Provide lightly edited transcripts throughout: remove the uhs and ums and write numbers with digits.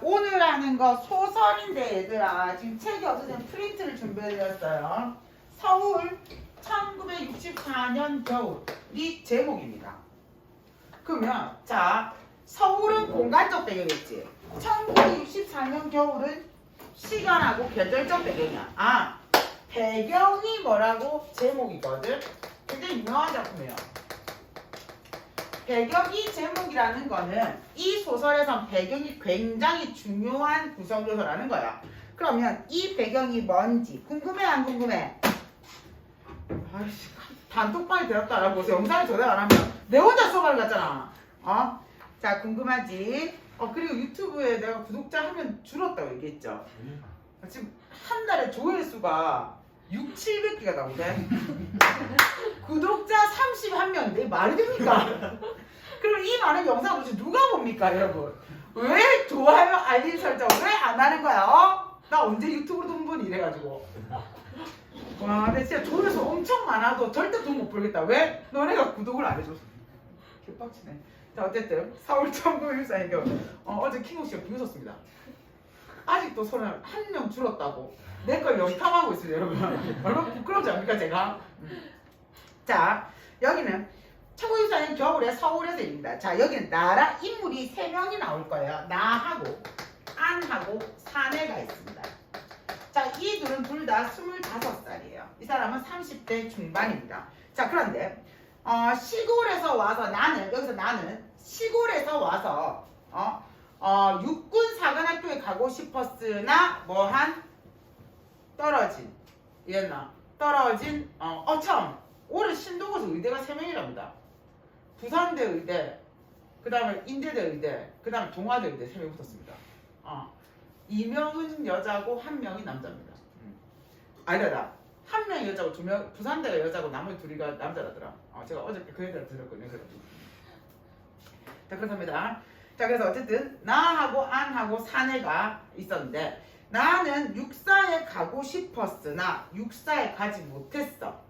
오늘 하는 거 소설인데 얘들아 지금 책이 없어서 프린트를 준비해드렸어요. 서울 1964년 겨울이 제목입니다. 그러면 자 서울은 공간적 배경이겠지. 1964년 겨울은 시간하고 계절적 배경이야. 아 배경이 뭐라고 제목이거든. 굉장히 유명한 작품이에요. 배경이 제목이라는 거는 이 소설에선 배경이 굉장히 중요한 구성 요소라는 거야. 그러면 이 배경이 뭔지 궁금해 안 궁금해? 아이씨 단톡방에 들었다라고 해서 영상을 전달 안 하면 내 혼자 수업하는 거 같잖아. 자 궁금하지? 그리고 유튜브에 내가 구독자 하면 줄었다고 얘기했죠. 지금 한 달에 조회수가 600~700개가 나오대. 구독자 31명인데 말이 됩니까? 그럼 이 많은 영상을 도대체 누가 봅니까 여러분? 왜 좋아요 알림 설정 왜 안 하는 거야? 나 언제 유튜브로 돈 버니 이래가지고 와 근데 진짜 조회수 엄청 많아도 절대 돈 못 벌겠다. 왜? 너네가 구독을 안 해줘서. 개빡치네. 자 어쨌든 서울 1964년 겨울 어제 킹옥씨가 비웃었습니다. 아직도 손을 한 명 줄었다고 내 걸 연탐하고 있어요 여러분. 얼마나 부끄러운지 압니까 제가? 자 여기는 1964년 겨울에 서울에서 입니다. 자 여기는 나라 인물이 3명이 나올 거예요. 나하고 안하고 사내가 있습니다. 자 이 둘은 둘 다 25살이에요. 이 사람은 30대 중반입니다. 자 그런데 시골에서 와서 나는 시골에서 와서 육군 사관학교에 가고 싶었으나 떨어진 처음 올해 신도고서 의대가 3명이랍니다. 부산대 의대, 그 다음에 인대대 의대, 그 다음에 동아대 의대 3명이 붙었습니다. 2명은 여자고 1명이 남자입니다. 아니다. 1명이 여자고 2명, 부산대가 여자고 나머지 둘이가 남자라더라. 제가 어저께 그 얘기를 들었거든요. 자 그렇습니다. 자 그래서 어쨌든 나하고 안하고 사내가 있었는데 나는 육사에 가고 싶었으나 육사에 가지 못했어.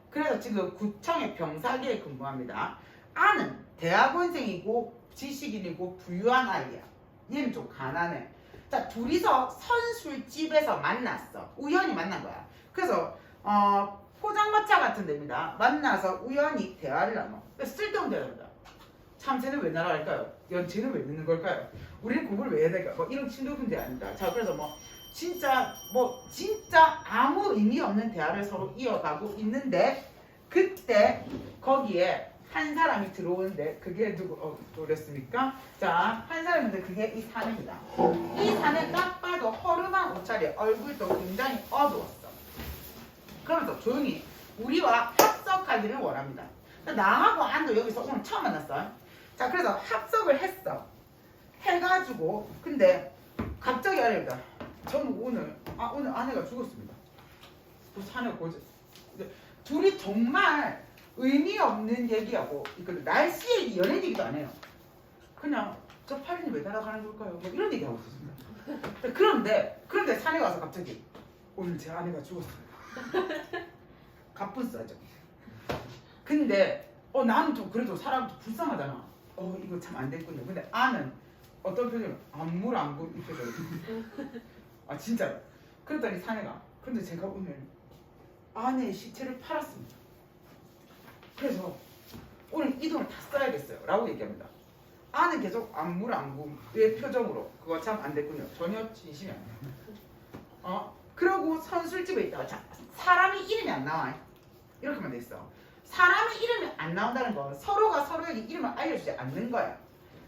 그래서 지금 구청의 병사기에 근무합니다. 안은 대학원생이고 지식인이고 부유한 아이야. 얘는 좀 가난해. 자 둘이서 선술집에서 만났어. 우연히 만난 거야. 그래서 포장마차 같은 데입니다. 만나서 우연히 대화를 나눠. 쓸데없는 대화입니다. 참새는 왜 날아갈까요? 연체는 왜 늦는 걸까요? 우리는 공부를 왜 해야 될까? 이런 친구분 대화입니다. 자 그래서 진짜 아무 의미 없는 대화를 서로 이어가고 있는데 그때 거기에 한 사람이 들어오는데 그게 누구 노랬습니까? 자 한 사람인데 그게 이 사내입니다. 이 사내 딱 봐도 허름한 옷차림, 얼굴도 굉장히 어두웠어. 그러면서 조용히 우리와 합석하기를 원합니다. 나하고 안도 여기서 오늘 처음 만났어. 자 그래서 합석을 했어. 해가지고 근데 갑자기 아닙니다. 저는 오늘 아내가 죽었습니다. 그 사내가 고지. 둘이 정말 의미 없는 얘기하고 이걸 날씨 얘기, 연애 얘기도 안 해요. 그냥 저 팔인이 왜 날아가는 걸까요? 이런 얘기하고 있었습니다. 그런데 사내가 와서 갑자기 오늘 제 아내가 죽었습니다. 가뿐싸죠. 근데 나는 좀 그래도 사람 좀 불쌍하잖아. 이거 참 안 됐군요. 근데 아는 어떤 표정이 안물 이 표정이. 진짜로. 그랬더니 사내가 근데 제가 오늘 아내의 시체를 팔았습니다. 그래서 오늘 이 돈을 다 써야겠어요 라고 얘기합니다. 아는 계속 안물의 표정으로 그거 참 안 됐군요. 전혀 진심이 아니에요. 그러고 선술집에 있다가 사람이 이름이 안 나와. 이렇게만 돼 있어. 사람의 이름이 안 나온다는 건 서로가 서로에게 이름을 알려주지 않는 거야.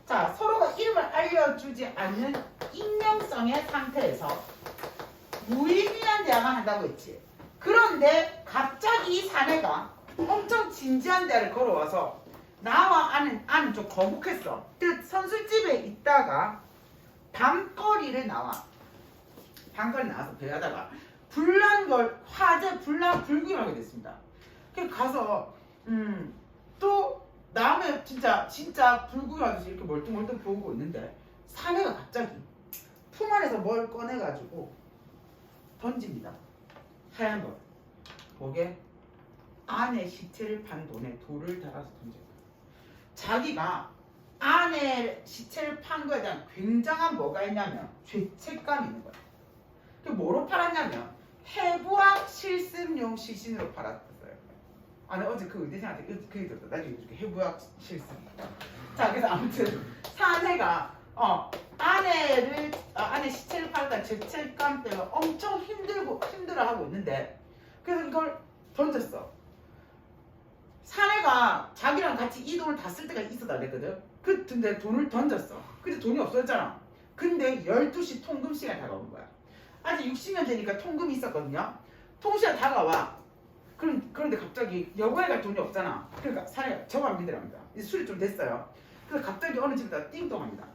자 서로가 이름을 알려주지 않는 익명성의 상태에서 무의미한 대화만 한다고 했지. 그런데 갑자기 이 사내가 엄청 진지한 대화를 걸어와서 나와 아는 좀 거북했어. 그 선술집에 있다가 밤거리를 나와서 배하다가 화재 불구경을 하게 됐습니다. 그래서 가서 또 남의 진짜 불구경하듯이 이렇게 멀뚱멀뚱 보고 있는데 사내가 갑자기 품 안에서 뭘 꺼내가지고 던집니다. 하얀 걸. 뭐게? 아내 시체를 판 돈에 돌을 달아서 던져요. 자기가 아내 시체를 판 거에 대한 굉장한 뭐가 있냐면 죄책감이 있는 거야. 그 뭐로 팔았냐면 해부학 실습용 시신으로 팔았어요. 아니 어제 그 의대생한테 그 얘기 들었다. 나중에 이렇게 해부학 실습. 자 그래서 아무튼 사내가 아내 시체를 팔다 죄책감 때문에 엄청 힘들어하고 있는데 그래서 이걸 던졌어. 사내가 자기랑 같이 이 돈을 다 쓸 때가 있어다 그랬거든. 근데 돈을 던졌어. 근데 돈이 없어졌잖아. 근데 12시 통금 시간이 다가오는 거야. 아직 60년 되니까 통금이 있었거든요. 통시가 다가와. 그런데 갑자기 여고에 갈 돈이 없잖아. 그러니까 사내가 저거 안 믿으랍니다. 이제 술이 좀 됐어요. 그래서 갑자기 어느 집에다 띵동합니다.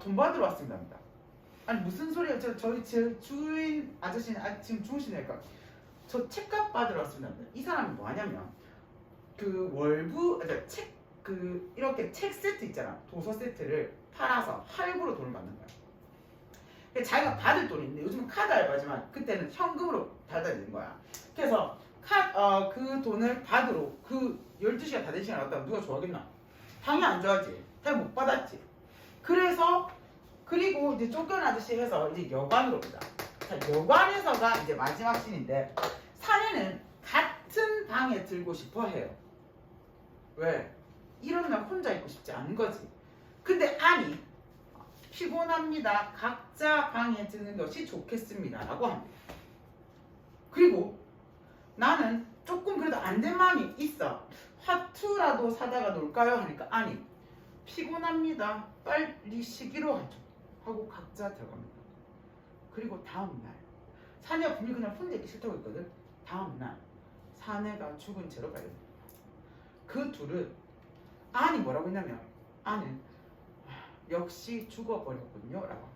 돈 받으러 왔습니다. 아니 무슨 소리예요? 저희 제 주인 아저씨는 지금 주무시니까 저 책값 받으러 왔습니다. 이 사람이 뭐 하냐면 그 월부 이렇게 책 세트 있잖아. 도서 세트를 팔아서 할부로 돈을 받는 거야. 그러니까 자기가 받을 돈이 있는데 요즘은 카드 알바지만 그때는 현금으로 받아야 되는 거야. 그래서 그 돈을 받으러 그 12시가 다 된 시간에 왔다면 누가 좋아하겠나? 당연히 안 좋아하지. 당연히 못 받았지. 그리고 이제 쫓겨난 아저씨 해서 이제 여관으로 오다. 자, 여관에서가 이제 마지막 씬인데 사내는 같은 방에 들고 싶어 해요. 왜? 이런 날 혼자 있고 싶지 않은 거지. 근데 아니 피곤합니다. 각자 방에 드는 것이 좋겠습니다. 라고 합니다. 그리고 나는 조금 그래도 안 된 마음이 있어. 화투라도 사다가 놀까요? 하니까 아니 피곤합니다. 빨리 쉬기로 하죠. 하고 각자 들어갑니다. 그리고 다음날 사내가 분명히 그냥 혼자 있기 싫다고 했거든. 다음날 사내가 죽은 채로 발견됩니다. 그 둘은 아니 뭐라고 했냐면 아는 역시 죽어버렸군요 라고.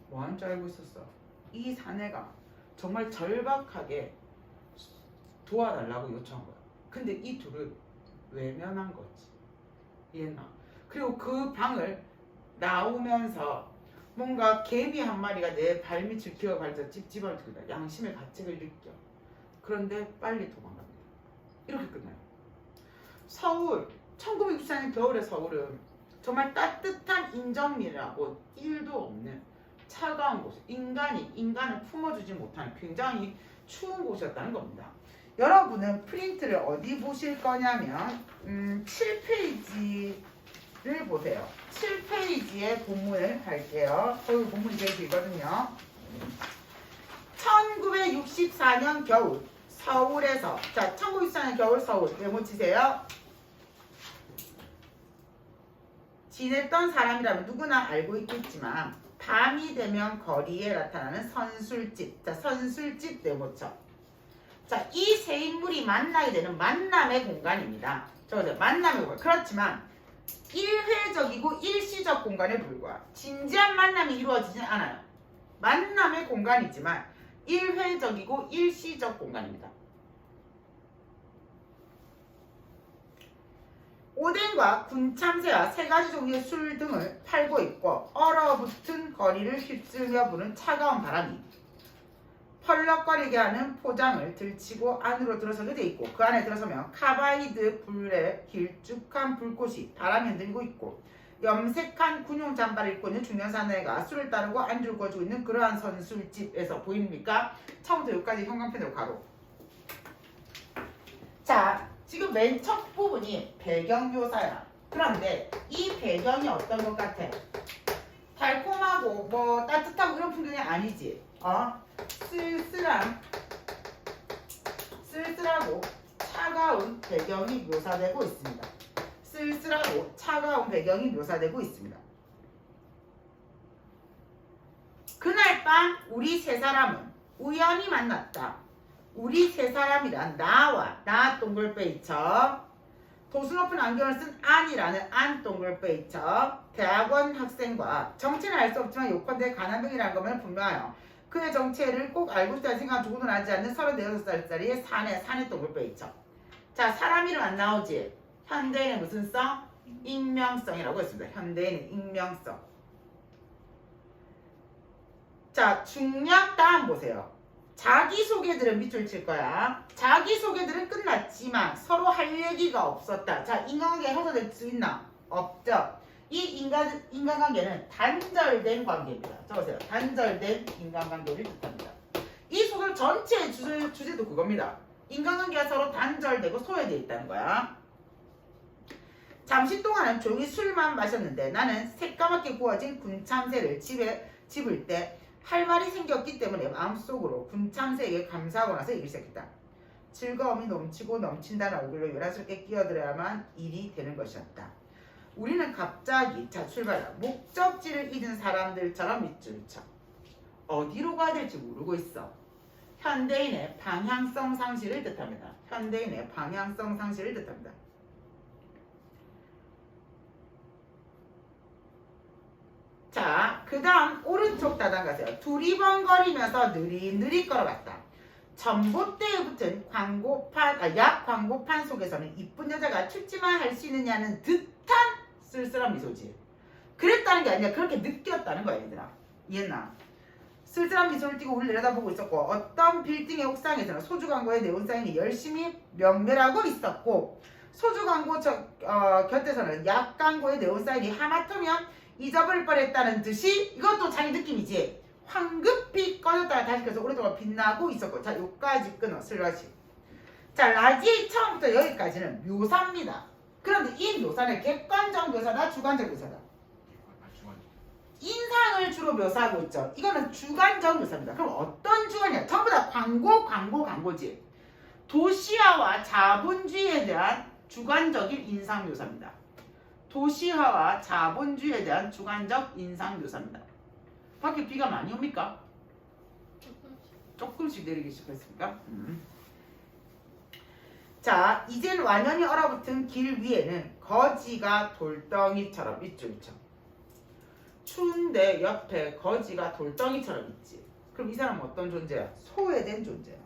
뭐 하는 줄 알고 있었어? 이 사내가 정말 절박하게 도와달라고 요청한 거야. 근데 이 둘은 외면한 거지. 이해나? 그리고 그 방을 나오면서 뭔가 개미 한 마리가 내 발밑을 기어갈자 찝찝할 때 양심의 가책을 느껴. 그런데 빨리 도망갑니다. 이렇게 끝나요. 서울 1964년 겨울의 서울은 정말 따뜻한 인정미라고 1도 없는 차가운 곳, 인간을 품어주지 못하는 굉장히 추운 곳이었다는 겁니다. 여러분은 프린트를 어디 보실 거냐면 7페이지를 보세요. 7페이지의 본문을 갈게요. 거기 본문이 제일 길거든요. 1964년 겨울 서울에서, 자 1964년 겨울 서울 메모치세요. 지냈던 사람이라면 누구나 알고 있겠지만 밤이 되면 거리에 나타나는 선술집. 자 선술집 메모쳐. 자 이 세 인물이 만나게 되는 만남의 공간입니다. 저거죠 만남의 공간. 그렇지만 일회적이고 일시적 공간에 불과해. 진지한 만남이 이루어지진 않아요. 만남의 공간이지만 일회적이고 일시적 공간입니다. 오뎅과 군참새와 세 가지 종류의 술 등을 팔고 있고 얼어붙은 거리를 휩쓸며 부는 차가운 바람이 펄럭거리게 하는 포장을 들치고 안으로 들어서게 돼 있고 그 안에 들어서면 카바이드 불에 길쭉한 불꽃이 바람에 흔들고 있고 염색한 군용 잠바를 입고 있는 중년 사내가 술을 따르고 안주를 구워주고 있는 그러한 선술집에서 보입니까? 처음부터 여기까지 형광펜으로 가로. 자 지금 맨 첫 부분이 배경 묘사야. 그런데 이 배경이 어떤 것 같아? 달콤하고 뭐 따뜻하고 이런 풍경이 아니지. 쓸쓸하고 차가운 배경이 묘사되고 있습니다. 쓸쓸하고 차가운 배경이 묘사되고 있습니다. 그날 밤 우리 세 사람은 우연히 만났다. 우리 세 사람이란 나와 나 동글베이처, 도수 높은 안경을 쓴 안이라는 안 동글베이처, 대학원 학생과 정체는 알 수 없지만 요컨대 가난병이라는 것만 분명하여 그의 정체를 꼭 알고 싶다는 생각은 조금도 나지 않는 36살짜리의 사내 동글베이처. 자 사람 이름 안 나오지? 현대인의 무슨 성? 익명성이라고 했습니다. 현대인의 익명성. 자 중력 다음 보세요. 자기소개들은 밑줄 칠 거야. 자기소개들은 끝났지만 서로 할 얘기가 없었다. 자 인강하게 해석될 수 있나? 없죠. 이 인간관계는 단절된 관계입니다. 적으세요. 단절된 인간관계를 뜻합니다. 이 소설 전체의 주제도 그겁니다. 인간관계가 서로 단절되고 소외되어 있다는 거야. 잠시 동안은 조용히 술만 마셨는데 나는 새까맣게 구워진 군참새를 집을 때 할 말이 생겼기 때문에 마음속으로 군참새에게 감사하고 나서 일을 시작했다. 즐거움이 넘치고 넘친다는 얼굴로 요란스럽게 끼어들어야만 일이 되는 것이었다. 우리는 갑자기 출발하다. 목적지를 잃은 사람들처럼 밑줄 쳐. 어디로 가야 될지 모르고 있어. 현대인의 방향성 상실을 뜻합니다. 현대인의 방향성 상실을 뜻합니다. 자, 그 다음 오른쪽 다단 가세요. 두리번거리면서 느릿느릿 걸어갔다. 전봇대에 붙은 약 광고판 속에서는 이쁜 여자가 춥지만 할 수 있느냐는 듯한 쓸쓸한 미소지. 그랬다는 게 아니라 그렇게 느꼈다는 거야, 얘들아. 이해했나? 쓸쓸한 미소를 띠고 우리를 내려다보고 있었고, 어떤 빌딩의 옥상에서는 소주 광고의 네온사인이 열심히 명멸하고 있었고, 소주 광고 곁에서는 약 광고의 네온사인이 하마터면 잊어버릴 뻔했다는 듯이, 이것도 자기 느낌이지. 황급히 꺼졌다가 다시 켜서 오랫동안 빛나고 있었고. 자, 여기까지 끊어. 슬러시. 자, 라지의 처음부터 여기까지는 묘사입니다. 그런데 이 묘사는 객관적 묘사다, 주관적 묘사다. 인상을 주로 묘사하고 있죠. 이거는 주관적 묘사입니다. 그럼 어떤 주관이야? 전부 다 광고지. 도시화와 자본주의에 대한 주관적인 인상 묘사입니다. 도시화와 자본주의에 대한 주관적 인상 묘사입니다. 밖에 비가 많이 옵니까? 조금씩 내리기 시작했습니까? 자, 이젠 완연히 얼어붙은 길 위에는 거지가 돌덩이처럼 밑줄 쳐. 추운데 옆에 거지가 돌덩이처럼 있지. 그럼 이 사람은 어떤 존재야? 소외된 존재야.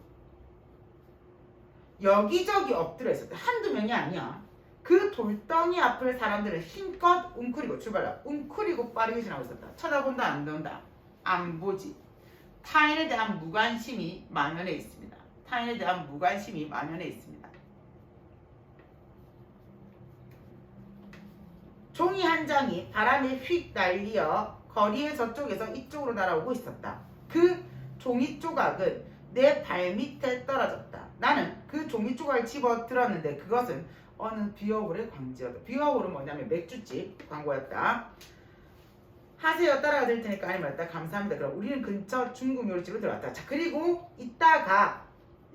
여기저기 엎드려 있었대. 한두 명이 아니야. 그 돌덩이 앞을 사람들은 힘껏 웅크리고 출발하고 웅크리고 빠르게 지나고 있었다. 쳐다본다, 안 본다? 안 보지. 타인에 대한 무관심이 만연해 있습니다. 타인에 대한 무관심이 만연해 있습니다. 종이 한 장이 바람에 휙 날리어 거리의 저쪽에서 이쪽으로 날아오고 있었다. 그 종이 조각은 내 발밑에 떨어졌다. 나는 그 종이 조각을 집어 들었는데 그것은 어느 비어볼의 광지였다. 비어볼은 뭐냐면 맥주집 광고였다. 하세요. 따라가 드릴 테니까 아니 말했다. 감사합니다. 그럼 우리는 근처 중국 요리집으로 들어갔다. 자, 그리고 이따가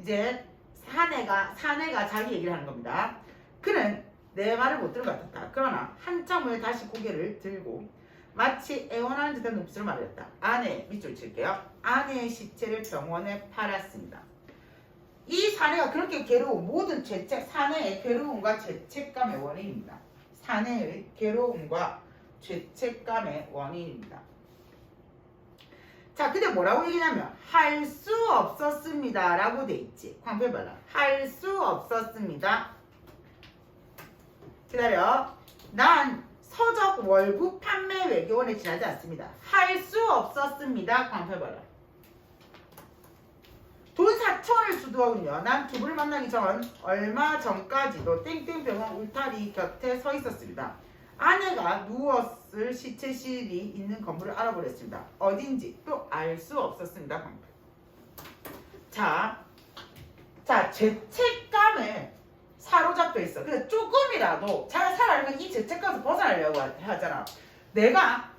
이제 사내가 자기 얘기를 하는 겁니다. 그는 내 말을 못 들은 것 같았다. 그러나 한참 후에 다시 고개를 들고 마치 애원하는 듯한 눈빛으로 말했다. 아내, 밑줄 칠게요. 아내의 시체를 병원에 팔았습니다. 이 사내가 그렇게 괴로운 모든 사내의 괴로움과 죄책감의 원인입니다. 사내의 괴로움과 죄책감의 원인입니다. 자, 근데 뭐라고 얘기냐면 할 수 없었습니다 라고 돼 있지. 광표해봐라. 할 수 없었습니다. 기다려. 난 서적 월구 판매 외교원에 지나지 않습니다. 할 수 없었습니다. 광표해봐라. 돈 4천을 주도하군요. 난 두 분을 만나기 전 얼마 전까지도 땡땡병원 울타리 곁에 서 있었습니다. 아내가 누웠을 시체실이 있는 건물을 알아보렸습니다. 어딘지 또 알 수 없었습니다. 광표. 자, 죄책감에 사로잡혀 있어. 그래서 조금이라도 잘 살아가면 이 죄책감에서 벗어나려고 하잖아. 내가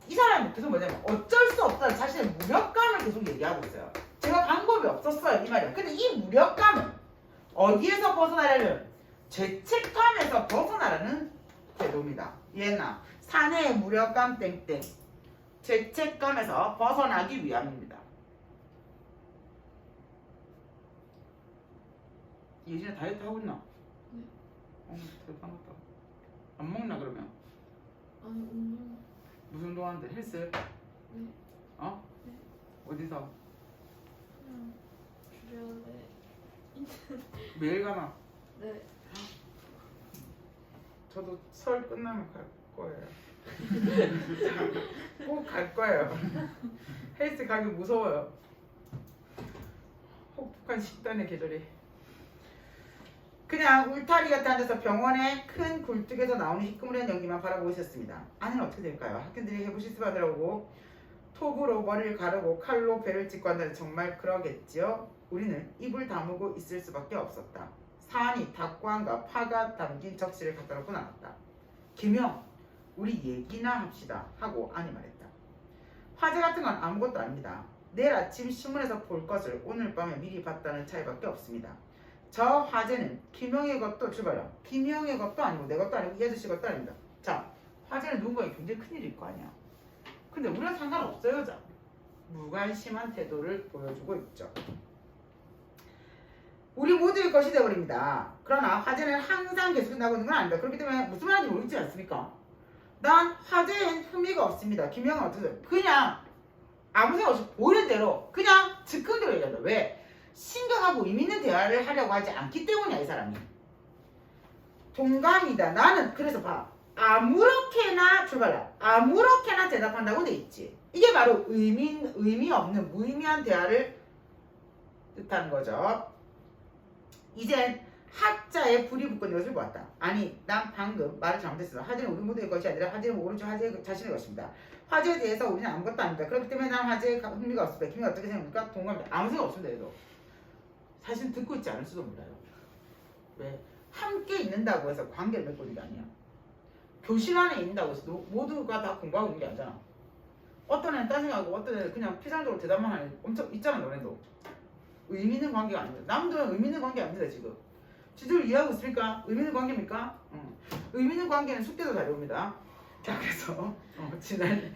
이 사람이 계속 뭐냐면 어쩔 수 없다는 자신의 무력감을 계속 얘기하고 있어요. 제가 방법이 없었어요 이 말이야. 근데 이 무력감은 어디에서 벗어나려면 죄책감에서 벗어나라는 태도입니다. 이해했나? 사내의 무력감 땡땡. 죄책감에서 벗어나기 위함입니다. 예진아 다이어트 하고 있나? 네. 다이어트 한 것도 안 먹나 그러면? 아니 운동. 무슨 운동 하는데? 헬스? 네. 어? 네. 어디서? 그냥 주변에 있는. 매일 가나? 네. 저도 설 끝나면 갈 거예요. 꼭 갈 거예요. 헬스 가기 무서워요. 혹독한 식단의 계절이. 그냥 울타리 같은 앉아서 병원의 큰 굴뚝에서 나오는 희끄무리한 연기만 바라보고 있었습니다. 아내는 어떻게 될까요? 학생들이 해보실 수 하더라고. 톱으로 머리를 가르고 칼로 배를 찢고 한다면 정말 그러겠지요. 우리는 입을 다물고 있을 수밖에 없었다. 사안이 닭광과 파가 담긴 접시를 갖다 놓고 나왔다. 김영, 우리 얘기나 합시다 하고 아니 말했다. 화재 같은 건 아무것도 아닙니다. 내일 아침 신문에서 볼 것을 오늘 밤에 미리 봤다는 차이밖에 없습니다. 저 화재는 김영의 것도 출발요. 김영의 것도 아니고 내 것도 아니고 이 아저씨 것도 아닙니다. 자, 화재는 누군가에게 굉장히 큰일일 거 아니야. 근데 우리는 상관없어요. 자, 무관심한 태도를 보여주고 있죠. 우리 모두의 것이 되어버립니다. 그러나 화재는 항상 계속 나고 있는 건 아닙니다. 그렇기 때문에 무슨 말인지 모르지 않습니까? 난 화재엔 흥미가 없습니다. 김영은 어떠세요? 그냥 아무 생각 없이 보이는 대로 그냥 즉흥적으로 얘기한다. 왜? 심각하고 의미 있는 대화를 하려고 하지 않기 때문이야. 이 사람이. 동감이다. 나는 그래서 봐. 아무렇게나 출발해. 아무렇게나 대답한다고 돼 있지. 이게 바로 의미 없는 무의미한 대화를 뜻하는 거죠. 이젠 하자에 불이 붙고 있는 것을 보았다. 아니, 난 방금 말을 잘못했어. 화재는 우리 모두의 것이 아니라 화재는 오른쪽 화재 자신의 것입니다. 화재에 대해서 우리는 아무것도 아닙니다. 그렇기 때문에 난 화재에 흥미가 없습니다. 김이 어떻게 생각합니까? 동감입니다. 아무 생각 없습니다. 얘도. 사실 듣고 있지 않을 수도 몰라요. 왜? 함께 있는다고 해서 관계를 맺고 있는 게 아니야. 교실 안에 있는다고 해서 모두가 다 공부하고 있는 게 아니잖아. 어떤 애는 따생하고 어떤 애는 그냥 피상적으로 대답만 하는 애 엄청 있잖아. 너네도. 의미 있는 관계가 아닙니다. 남들은 의미 있는 관계 아닙니다. 지금. 지들 이해하고 있습니까? 의미 있는 관계입니까? 의미 있는 관계는 숙제도 잘 옵니다. 자, 그래서 지난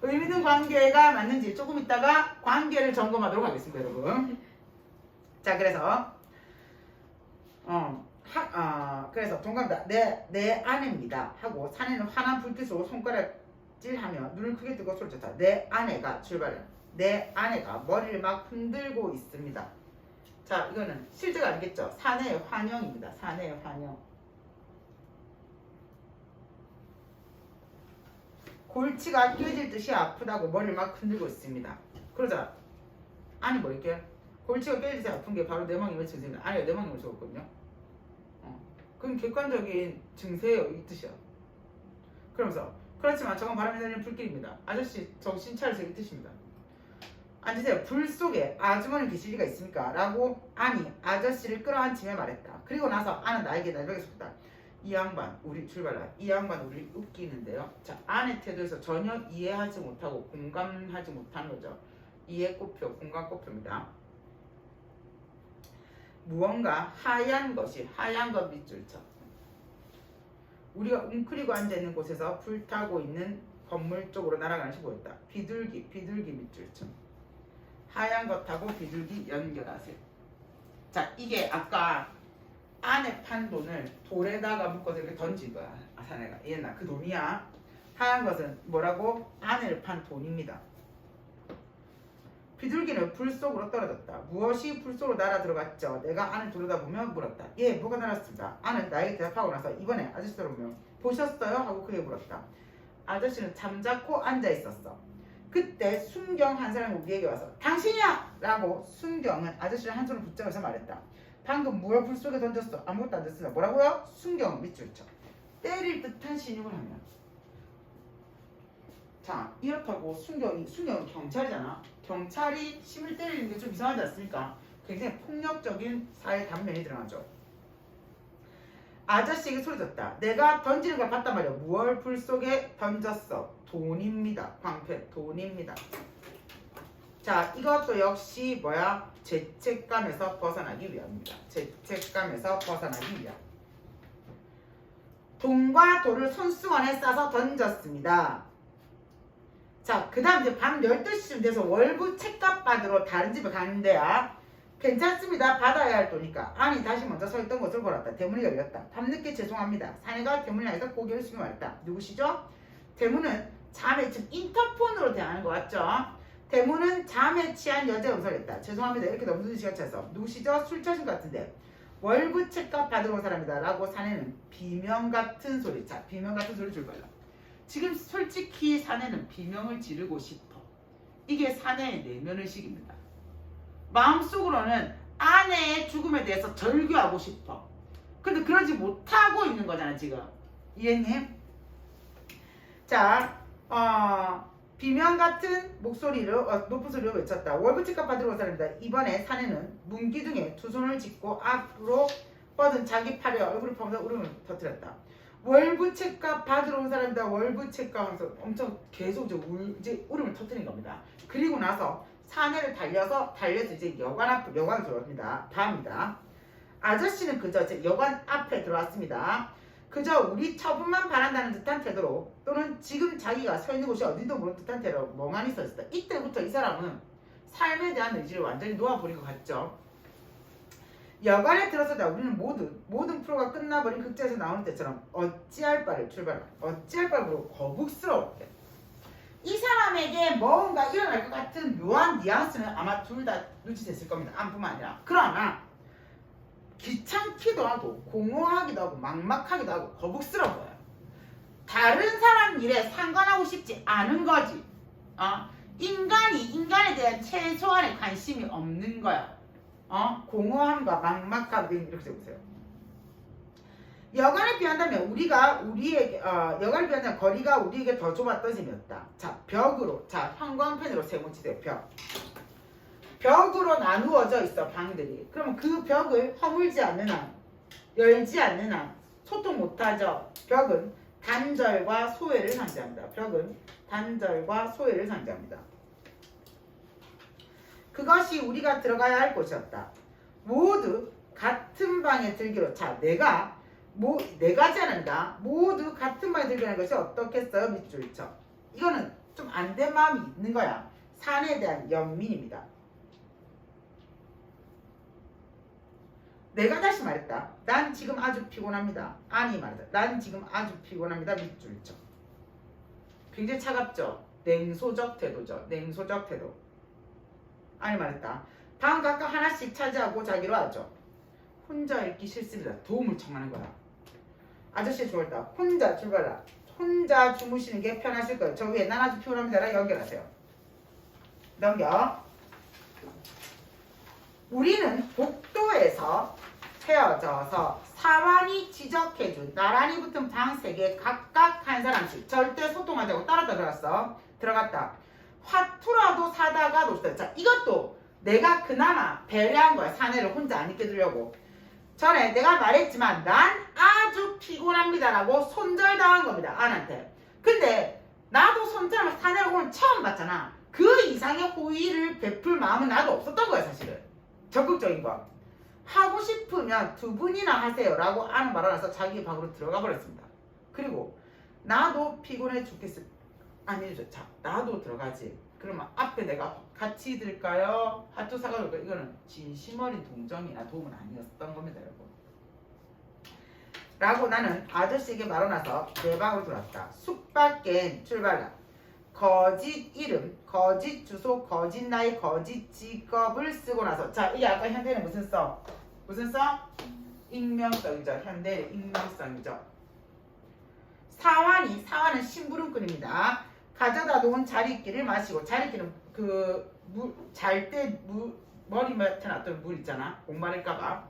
의미 있는 관계가 맞는지 조금 있다가 관계를 점검하도록 하겠습니다. 여러분. 자, 그래서 그래서 동감다. 내 아내입니다 하고 사내는 환한 불빛으로 손가락질하며 눈을 크게 뜨고 소리쳤다. 내 아내가 출발해. 내 아내가 머리를 막 흔들고 있습니다. 자, 이거는 실제가 아니겠죠. 사내의 환영입니다. 사내의 환영. 골치가 깨질 듯이 아프다고 머리를 막 흔들고 있습니다. 그러자 아니 뭐 이렇게 골치가 깨질 듯이 아픈 게 바로 뇌망염의 증세입니다. 아니요, 뇌망염을 적었거든요. 그럼 객관적인 증세예요. 이 뜻이야. 그러면서 그렇지만 저건 바람이 날리는 불길입니다. 아저씨 정신 차리세요. 이 뜻입니다. 앉으세요. 불 속에 아주머니 계실 리가 있습니까? 라고 아니 아저씨를 끌어안치며 말했다. 그리고 나서 아는 나에게 날벽에 섰다. 이 양반 우리 출발라. 이 양반 우리 웃기는데요. 자, 아내 태도에서 전혀 이해하지 못하고 공감하지 못한 거죠. 이해 꽃표, 공감 꽃표입니다. 무언가 하얀 것이 하얀 것 밑줄쳐. 우리가 웅크리고 앉아있는 곳에서 불타고 있는 건물 쪽으로 날아가는 것이 보였다. 비둘기 밑줄쳐. 하얀 것하고 비둘기 연결하세요. 자, 이게 아까 안에 판 돈을 돌에다가 묶어서 이렇게 던진 거야. 사내가. 얘나 그 돈이야. 하얀 것은 뭐라고? 안을 판 돈입니다. 비둘기는 불 속으로 떨어졌다. 무엇이 불 속으로 날아 들어갔죠? 내가 안을 들여다보며 물었다. 예, 뭐가 날았습니다. 안은 나에게 대답하고 나서 이번에 아저씨 들어보며 보셨어요? 하고 크게 물었다. 아저씨는 잠자코 앉아 있었어. 그때 순경 한 사람이 우리에게 와서 당신이야! 라고 순경은 아저씨를 한 손으로 붙잡아서 말했다. 방금 무얼 불 속에 던졌어? 아무것도 안 됐습니다. 뭐라고요? 순경 밑줄쳐. 때릴 듯한 신용을 하면. 자, 이렇다고 순경은 경찰이잖아. 경찰이 심을 때리는 게 좀 이상하지 않습니까? 굉장히 폭력적인 사회 단면이 드러나죠. 아저씨에게 소리쳤다. 내가 던지는 걸 봤단 말이야. 무얼 불 속에 던졌어? 돈입니다. 광패 돈입니다. 자, 이것도 역시 뭐야? 죄책감에서 벗어나기 위함입니다. 죄책감에서 벗어나기 위함. 돈과 돌을 손수건에 싸서 던졌습니다. 자, 그 다음 이제 밤 12시쯤 돼서 월부 책값 받으러 다른 집에 가는데야. 괜찮습니다. 받아야 할 돈이니까. 아니 다시 먼저 서 있던 것을 보았다. 대문이 열렸다. 밤늦게 죄송합니다. 사내가 대문을 향해서 고개를 숙이며 말했다. 누구시죠? 대문은 잠에 지금 인터폰으로 대하는 거 같죠? 대문은 잠에 취한 여자의 음성을 했다. 죄송합니다. 이렇게 너무 늦은 시간 차서. 누구시죠? 술 취하신 것 같은데. 월부 책값 받으러 온 사람이다. 라고 사내는 비명 같은 소리. 자, 비명 같은 소리 줄 거예요. 지금 솔직히 사내는 비명을 지르고 싶어. 이게 사내의 내면의식입니다. 마음속으로는 아내의 죽음에 대해서 절규하고 싶어. 근데 그러지 못하고 있는 거잖아 지금. 이해님? 자, 비명 같은 목소리로 높은 소리로 외쳤다. 월급집값 받으러 온 사람이다. 이번에 사내는 문기둥에 두 손을 짚고 앞으로 뻗은 자기 팔에 얼굴을 퍼면서 울음을 터뜨렸다. 월급집값 받으러 온 사람이다. 월급집값 하면서 엄청 계속 이제 울음을 터뜨린 겁니다. 그리고 나서 사내를 달려서 이제 여관으로 들어갑니다. 밤입니다. 아저씨는 그저 여관 앞에 들어왔습니다. 그저 우리 처분만 바란다는 듯한 태도로 또는 지금 자기가 서 있는 곳이 어딘도 모르는 듯한 태도로 멍하니 서 있었다. 이때부터 이 사람은 삶에 대한 의지를 완전히 놓아버린 것 같죠. 여관에 들어서다 우리는 모든 프로가 끝나버린 극장에서 나오는 때처럼 어찌할 바를 거북스러웠대. 이 사람에게 뭔가 일어날 것 같은 묘한 뉘앙스는 아마 둘 다 눈치챘을 겁니다. 안뿐만 아니라. 그러나 귀찮기도 하고 공허하기도 하고 막막하기도 하고 거북스러운 거예요. 다른 사람 일에 상관하고 싶지 않은 거지. 인간에 대한 최소한의 관심이 없는 거야. 공허함과 막막함 이렇게 보세요. 여관에 비한다면 여관에 비한다면 거리가 우리에게 더 좁았던 셈이었다. 자, 벽으로, 형광펜으로 세모치세요. 벽으로 나누어져 있어 방들이. 그러면 그 벽을 허물지 않는 한, 열지 않는 한 소통 못하죠. 벽은 단절과 소외를 상징합니다. 그것이 우리가 들어가야 할 곳이었다. 모두 같은 방에 들기로. 자, 네 가지 하나입니다. 모두 같은 방에 들기로 하는 것이 어떻겠어요? 밑줄 쳐. 이거는 좀 안 된 마음이 있는 거야. 산에 대한 연민입니다. 내가 다시 말했다. 난 지금 아주 피곤합니다. 아니 말했다. 난 지금 아주 피곤합니다. 밑줄 쳐. 굉장히 차갑죠? 냉소적 태도죠. 아니 말했다. 방 각각 하나씩 차지하고 자기로 하죠. 혼자 읽기 싫습니다. 도움을 청하는 거야. 아저씨 좋았다. 혼자 출발라. 혼자 주무시는 게 편하실 거예요. 저 위에 난 아주 피곤합니다랑 연결하세요. 넘겨. 우리는 복도에서 헤어져서 사완이 지적해준 나란히 붙은 방 3개 각각 한 사람씩 절대 소통하지 않고 따라 들어갔다. 화투라도 사다가 놓쳤다. 자, 이것도 내가 그나마 배려한 거야. 사내를 혼자 안 있게 두려고. 전에 내가 말했지만 난 아주 피곤합니다라고 손절당한 겁니다. 안한테. 근데 나도 손절하면 사내를 오늘 처음 봤잖아. 그 이상의 호의를 베풀 마음은 나도 없었던 거야 사실은. 적극적인 거. 하고 싶으면 2분이나 하세요 라고 아는 말을 해서 자기 방으로 들어가 버렸습니다. 그리고 나도 피곤해 죽겠어. 아니죠. 자, 나도 들어가지. 그러면 앞에 내가 같이 들까요? 핫도 사가지고 이거는 진심 어린 동정이나 도움은 아니었던 겁니다, 여러분. 라고 나는 아저씨에게 말하고 나서 내 방으로 들어왔다. 숲 밖엔 출발라. 거짓 이름, 거짓 주소, 거짓 나이, 거짓 직업을 쓰고 나서. 자, 이게 아까 현대는 무슨 써? 익명성이죠. 현대는 익명성이죠. 사완은 심부름꾼입니다. 가져다 놓은 자리끼를 마시고. 자리끼는 잘 때 머리 맡에 놨던 물 있잖아. 목마를까봐.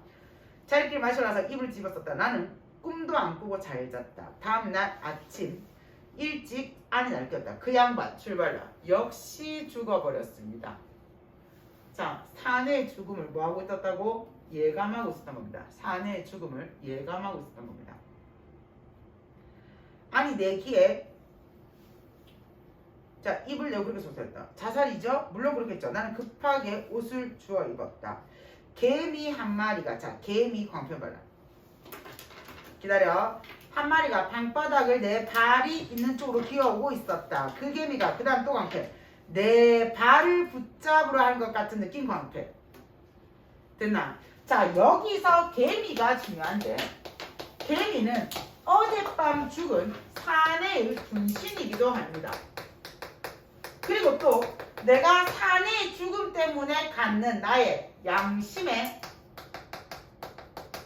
자리끼를 마시고 나서 입을 집었었다. 나는 꿈도 안 꾸고 잘 잤다. 다음날 아침 일찍 안에 날뛰었다. 그 양반 출발라. 역시 죽어버렸습니다. 자, 사내의 죽음을 뭐하고 있었다고? 예감하고 있었던 겁니다. 사내의 죽음을 예감하고 있었던 겁니다. 아니 내 귀에. 자, 입을 내고 그렇게 솟았다. 자살이죠? 물론 그렇겠죠. 나는 급하게 옷을 주워 입었다. 개미 한 마리가. 자, 개미 광편 발라. 기다려. 한 마리가 방바닥을 내 발이 있는 쪽으로 기어오고 있었다. 그 개미가. 그 다음 또 광패. 내 발을 붙잡으려 하는 것 같은 느낌 광패. 됐나? 자, 여기서 개미가 중요한데, 개미는 어젯밤 죽은 사내의 분신이기도 합니다. 그리고 또 내가 사내의 죽음 때문에 갖는 나의 양심의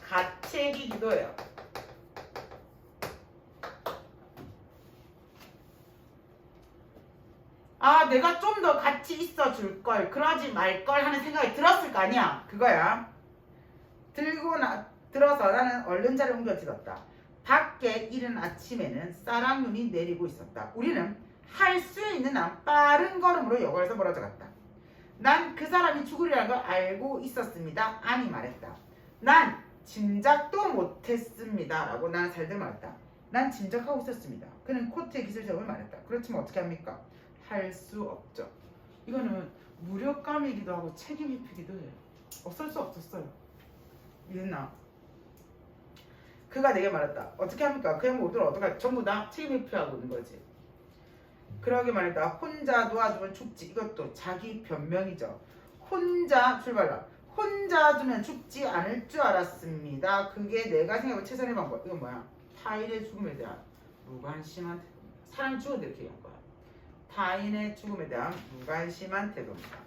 가책이기도 해요. 아, 내가 좀 더 같이 있어 줄 걸, 그러지 말 걸 하는 생각이 들었을 거 아니야. 그거야. 들어서 나는 얼른 자리를 옮겨 찢었다. 밖에 이른 아침에는 쌀랑눈이 내리고 있었다. 우리는 할 수 있는 한 빠른 걸음으로 여관에서 멀어져 갔다. 난 그 사람이 죽으리라는 걸 알고 있었습니다. 안이 말했다. 난 짐작도 못했습니다. 라고 나는 잘들 말했다. 난 짐작하고 있었습니다. 그는 코트의 기술적을 말했다. 그렇지만 어떻게 합니까? 할 수 없죠. 이거는 무력감이기도 하고 책임 회피기도 해요. 어쩔 수 없었어요. 이해했나? 그가 내게 말했다. 어떻게 합니까? 그 모두를 어떡할 전부 다 책임 회피하고 있는 거지. 그러게 말했다. 혼자 놓아주면 죽지. 이것도 자기 변명이죠. 혼자 출발라. 혼자 두면 죽지 않을 줄 알았습니다. 그게 내가 생각한 최선의 방법. 이건 뭐야? 타인의 죽음에 대한 무관심한 태도. 사람이 죽어도 이렇게 얘기한 거야. 타인의 죽음에 대한 무관심한 태도입니다.